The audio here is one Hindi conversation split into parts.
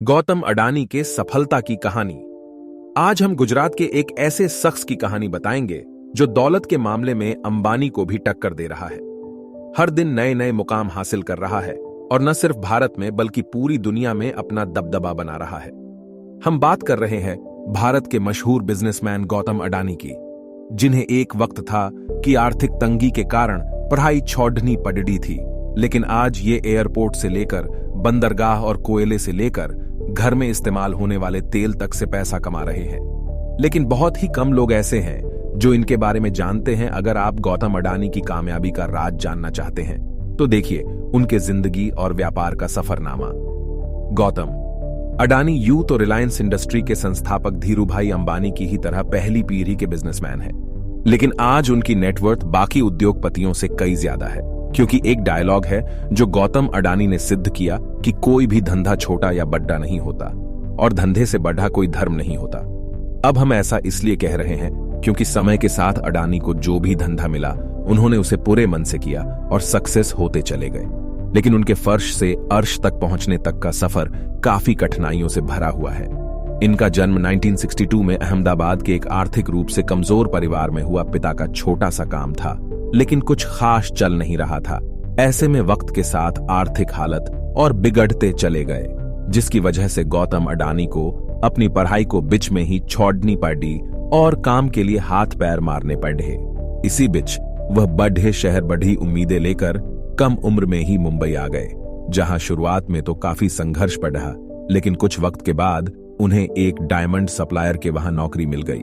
गौतम अडानी के सफलता की कहानी। आज हम गुजरात के एक ऐसे शख्स की कहानी बताएंगे जो दौलत के मामले में अंबानी को भी टक्कर दे रहा है। हर दिन नए नए मुकाम हासिल कर रहा है और न सिर्फ भारत में बल्कि पूरी दुनिया में अपना दबदबा बना रहा है। हम बात कर रहे हैं भारत के मशहूर बिजनेसमैन गौतम अडानी की, जिन्हें एक वक्त था कि आर्थिक तंगी के कारण पढ़ाई छोड़नी पड़ी थी, लेकिन आज ये एयरपोर्ट से लेकर बंदरगाह और कोयले से लेकर घर में इस्तेमाल होने वाले तेल तक से पैसा कमा रहे हैं। लेकिन बहुत ही कम लोग ऐसे हैं जो इनके बारे में जानते हैं। अगर आप गौतम अडानी की कामयाबी का राज जानना चाहते हैं तो देखिए उनके जिंदगी और व्यापार का सफरनामा। गौतम अडानी यूं तो रिलायंस इंडस्ट्री के संस्थापक धीरूभाई अंबानी की ही तरह पहली पीढ़ी के बिजनेसमैन हैं, लेकिन आज उनकी नेटवर्थ बाकी उद्योगपतियों से कई ज्यादा है, क्योंकि एक डायलॉग है जो गौतम अडानी ने सिद्ध किया कि कोई भी धंधा छोटा या बड़ा नहीं होता और धंधे से बढ़ा कोई धर्म नहीं होता। अब हम ऐसा इसलिए कह रहे हैं क्योंकि समय के साथ अडानी को जो भी धंधा मिला उन्होंने उसे पूरे मन से किया और सक्सेस होते चले गए। लेकिन उनके फर्श से अर्श तक पहुंचने तक का सफर काफी कठिनाइयों से भरा हुआ है। इनका जन्म 1962 में अहमदाबाद के एक आर्थिक रूप से कमजोर परिवार में हुआ। पिता का छोटा सा काम था, लेकिन कुछ खास चल नहीं रहा था। ऐसे में वक्त के साथ आर्थिक हालत और बिगड़ते चले गए, जिसकी वजह से गौतम अडानी को अपनी पढ़ाई को बीच में ही छोड़नी पड़ी और काम के लिए हाथ पैर मारने पड़े। इसी बीच वह बढ़े शहर बढ़ी उम्मीदें लेकर कम उम्र में ही मुंबई आ गए, जहां शुरुआत में तो काफी संघर्ष पड़ा, लेकिन कुछ वक्त के बाद उन्हें एक डायमंड सप्लायर के वहां नौकरी मिल गई।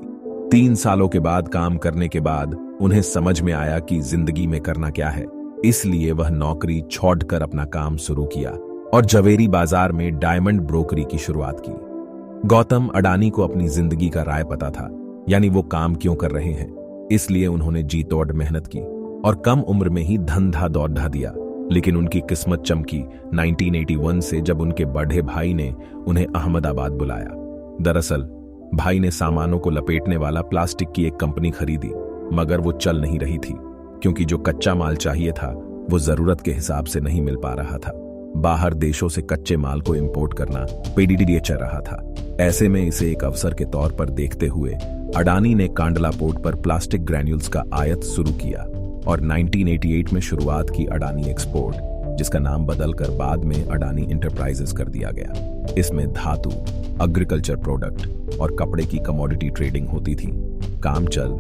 3 सालों के बाद काम करने के बाद उन्हें समझ में आया कि जिंदगी में करना क्या है, इसलिए वह नौकरी छोड़कर अपना काम शुरू किया और जवेरी बाजार में डायमंड ब्रोकरी की शुरुआत की। गौतम अडानी को अपनी जिंदगी का राय पता था, यानी वो काम क्यों कर रहे हैं, इसलिए उन्होंने जी तोड़ मेहनत की और कम उम्र में ही धंधा दौड़ा दिया। लेकिन उनकी किस्मत चमकी 1981 से, जब उनके बड़े भाई ने उन्हें अहमदाबाद बुलाया। दरअसल भाई ने सामानों को लपेटने वाला प्लास्टिक की एक कंपनी खरीदी, मगर वो चल नहीं रही थी क्योंकि जो कच्चा माल चाहिए था वो जरूरत के हिसाब से नहीं मिल पा रहा था। बाहर देशों से कच्चे माल को इंपोर्ट करना पेडीडी चल रहा था। ऐसे में इसे एक अवसर के तौर पर देखते हुए अडानी ने कांडला पोर्ट पर प्लास्टिक ग्रैन्यूल्स का आयात शुरू किया और 1988 में शुरुआत की अडानी एक्सपोर्ट, जिसका नाम बदलकर बाद में अडानी इंटरप्राइजेस कर दिया गया। इसमें धातु, एग्रीकल्चर प्रोडक्ट और कपड़े की कमोडिटी ट्रेडिंग होती थी। काम चल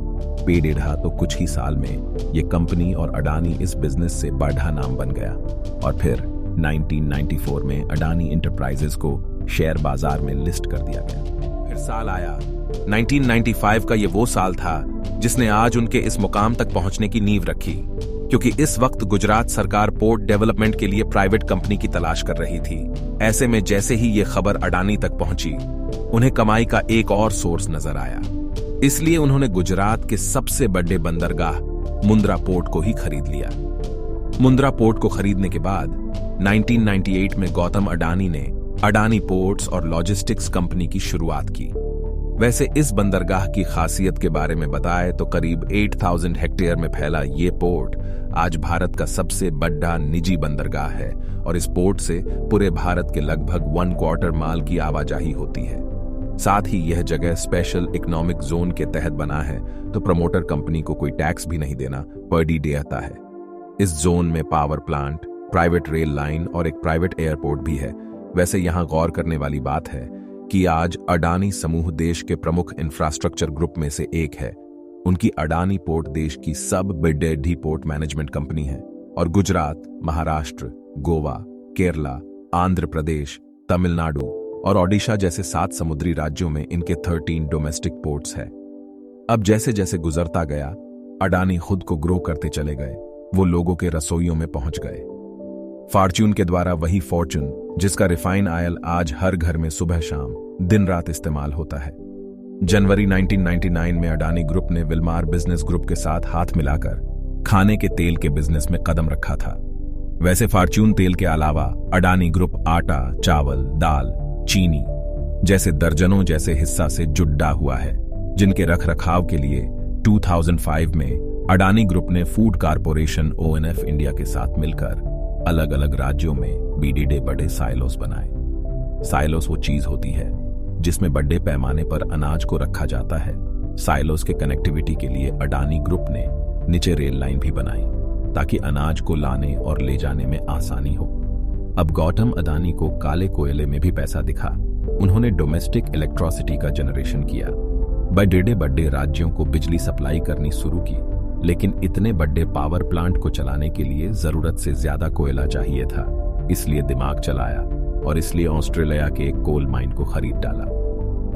पेड़ रहा तो कुछ ही साल में ये कंपनी और अडानी इस बिजनेस से बड़ा नाम बन गया और फिर 1994 में अडानी इंटरप्राइजेस को शेयर बाजार में लिस्ट कर दिया गया। फिर साल आया 1995 का। ये वो साल था जिसने आज उनके इस मुकाम तक पहुंचने की नींव रखी, क्योंकि इस वक्त गुजरात सरकार पोर्ट डेवलपमेंट के लिए प्राइवेट कंपनी की तलाश कर रही थी। ऐसे में जैसे ही ये खबर अडानी तक पहुंची, उन्हें कमाई का एक और सोर्स नजर आया। इसलिए उन्होंने गुजरात के सबसे बड़े बंदरगाह मुंद्रा पोर्ट को ही खरीद लिया। मुंद्रा पोर्ट को खरीदने के बाद 1998 में गौतम अडानी ने अडानी पोर्ट्स और लॉजिस्टिक्स कंपनी की शुरुआत की। वैसे इस बंदरगाह की खासियत के बारे में बताए तो करीब 8000 हेक्टेयर में फैला ये पोर्ट आज भारत का सबसे बड़ा निजी बंदरगाह है और इस पोर्ट से पूरे भारत के लगभग 1/4 माल की आवाजाही होती है। साथ ही यह जगह स्पेशल इकोनॉमिक जोन के तहत बना है, तो प्रमोटर कंपनी को कोई टैक्स भी नहीं देना पड़ी आता है। इस जोन में power plant, private rail line और एक प्राइवेट एयरपोर्ट भी है। वैसे यहां गौर करने वाली बात है कि आज अडानी समूह देश के प्रमुख इंफ्रास्ट्रक्चर ग्रुप में से एक है। उनकी अडानी पोर्ट देश की सब बिडेडी पोर्ट मैनेजमेंट कंपनी है और गुजरात, महाराष्ट्र, गोवा, केरला, आंध्र प्रदेश, तमिलनाडु और ओडिशा जैसे 7 समुद्री राज्यों में इनके 13 डोमेस्टिक पोर्ट्स है। अब जैसे जैसे गुजरता गया, अडानी खुद को ग्रो करते चले गए। वो लोगों के रसोइयों में पहुंच गए। फॉर्च्यून के द्वारा वही फॉर्च्यून जिसका रिफाइन ऑयल आज हर घर में सुबह शाम दिन रात इस्तेमाल होता है। जनवरी 1999 में अडानी ग्रुप ने विल्मार बिजनेस ग्रुप के साथ हाथ मिलाकर खाने के तेल के बिजनेस में कदम रखा था। वैसे फॉर्च्यून तेल के अलावा अडानी ग्रुप आटा, चावल, दाल, चीनी जैसे दर्जनों जैसे हिस्सा से जुड़ा हुआ है, जिनके रख रखाव के लिए 2005 में अडानी ग्रुप ने फूड कारपोरेशन ONF इंडिया के साथ मिलकर अलग अलग राज्यों में बीडीडी बड़े साइलोस बनाए। साइलोस वो चीज होती है जिसमें बड़े पैमाने पर अनाज को रखा जाता है। साइलोस के कनेक्टिविटी के लिए अडानी ग्रुप ने नीचे रेल लाइन भी बनाई ताकि अनाज को लाने और ले जाने में आसानी हो। अब गौतम अडानी को काले कोयले में भी पैसा दिखा। उन्होंने डोमेस्टिक इलेक्ट्रिसिटी का जनरेशन किया, बड़े बड़े राज्यों को बिजली सप्लाई करनी शुरू की, लेकिन इतने बड़े पावर प्लांट को चलाने के लिए जरूरत से ज्यादा कोयला चाहिए था। इसलिए दिमाग चलाया और इसलिए ऑस्ट्रेलिया के एक कोल माइन को खरीद डाला।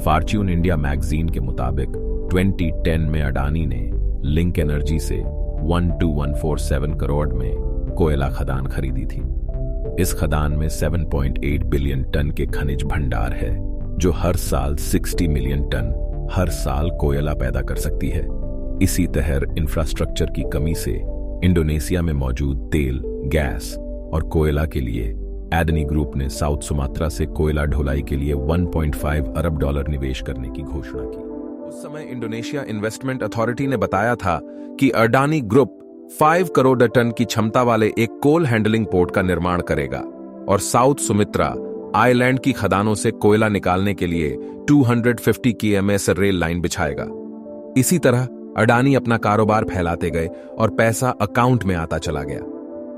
फॉर्च्यून इंडिया मैगजीन के मुताबिक 2010 में अडानी ने लिंक एनर्जी से 12,147 करोड़ में कोयला खदान खरीदी थी। इस खदान में 7.8 बिलियन टन के खनिज भंडार है, जो हर साल 60 मिलियन टन हर साल कोयला पैदा कर सकती है। इसी तरह इंफ्रास्ट्रक्चर की कमी से इंडोनेशिया में मौजूद तेल, गैस और कोयला के लिए अडानी ग्रुप ने साउथ सुमात्रा से कोयला ढुलाई के लिए 1.5 अरब डॉलर निवेश करने की घोषणा की। उस समय इंडोनेशिया इन्वेस्टमेंट अथॉरिटी ने बताया था कि अडानी ग्रुप 5 करोड़ टन की क्षमता वाले एक कोल हैंडलिंग पोर्ट का निर्माण करेगा और साउथ सुमित्रा आइलैंड की खदानों से कोयला निकालने के लिए 250 km रेल लाइन बिछाएगा। इसी तरह अडानी अपना कारोबार फैलाते गए और पैसा अकाउंट में आता चला गया।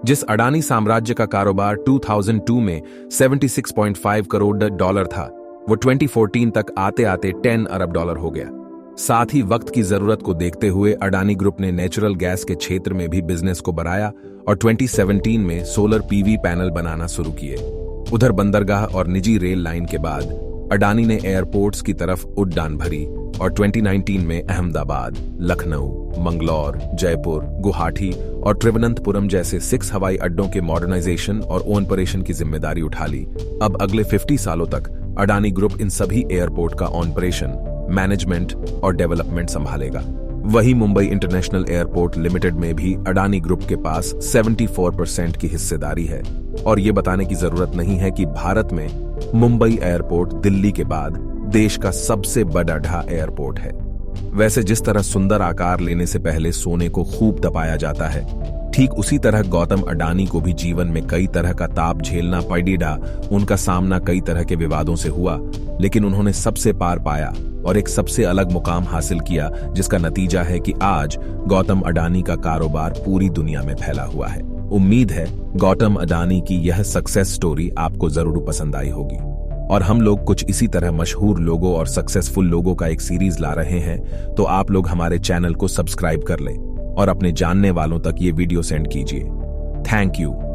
जिस अडानी साम्राज्य का कारोबार 2002 में 76.5 करोड़ डॉलर था, वो 2014 तक आते आते 10 अरब डॉलर हो गया। साथ ही वक्त की जरूरत को देखते हुए अडानी ग्रुप ने नेचुरल गैस के क्षेत्र में भी बिजनेस को बढ़ाया और 2017 में सोलर पीवी पैनल बनाना शुरू किए। उधर बंदरगाह और निजी रेल लाइन के बाद अडानी ने एयरपोर्ट्स की तरफ उड़ान भरी और 2019 में अहमदाबाद, लखनऊ, मंगलौर, जयपुर, गुवाहाटी और त्रिवनंतपुरम जैसे 6 हवाई अड्डों के मॉडर्नाइजेशन और ऑपरेशन की जिम्मेदारी उठा ली। अब अगले 50 सालों तक अडानी ग्रुप इन सभी एयरपोर्ट का ऑपरेशन, मैनेजमेंट और डेवलपमेंट संभालेगा। वही मुंबई इंटरनेशनल एयरपोर्ट लिमिटेड में भी अडानी ग्रुप के पास 74% की हिस्सेदारी है। और ये बताने की जरूरत नहीं है कि भारत में मुंबई एयरपोर्ट दिल्ली के बाद देश का सबसे बड़ा एयरपोर्ट है। वैसे जिस तरह सुंदर आकार लेने से पहले सोने को खूब तपाया जाता है, ठीक उसी तरह गौतम अडानी को भी जीवन में कई तरह का ताप झेलना पड़ा। उनका सामना कई तरह के विवादों से हुआ, लेकिन उन्होंने सबसे पार पाया और एक सबसे अलग मुकाम हासिल किया, जिसका नतीजा है कि आज गौतम अडानी का कारोबार पूरी दुनिया में फैला हुआ है। उम्मीद है गौतम अडानी की यह सक्सेस स्टोरी आपको जरूर पसंद आई होगी और हम लोग कुछ इसी तरह मशहूर लोगों और सक्सेसफुल लोगों का एक सीरीज ला रहे हैं, तो आप लोग हमारे चैनल को सब्सक्राइब कर लें और अपने जानने वालों तक ये वीडियो सेंड कीजिए। Thank you.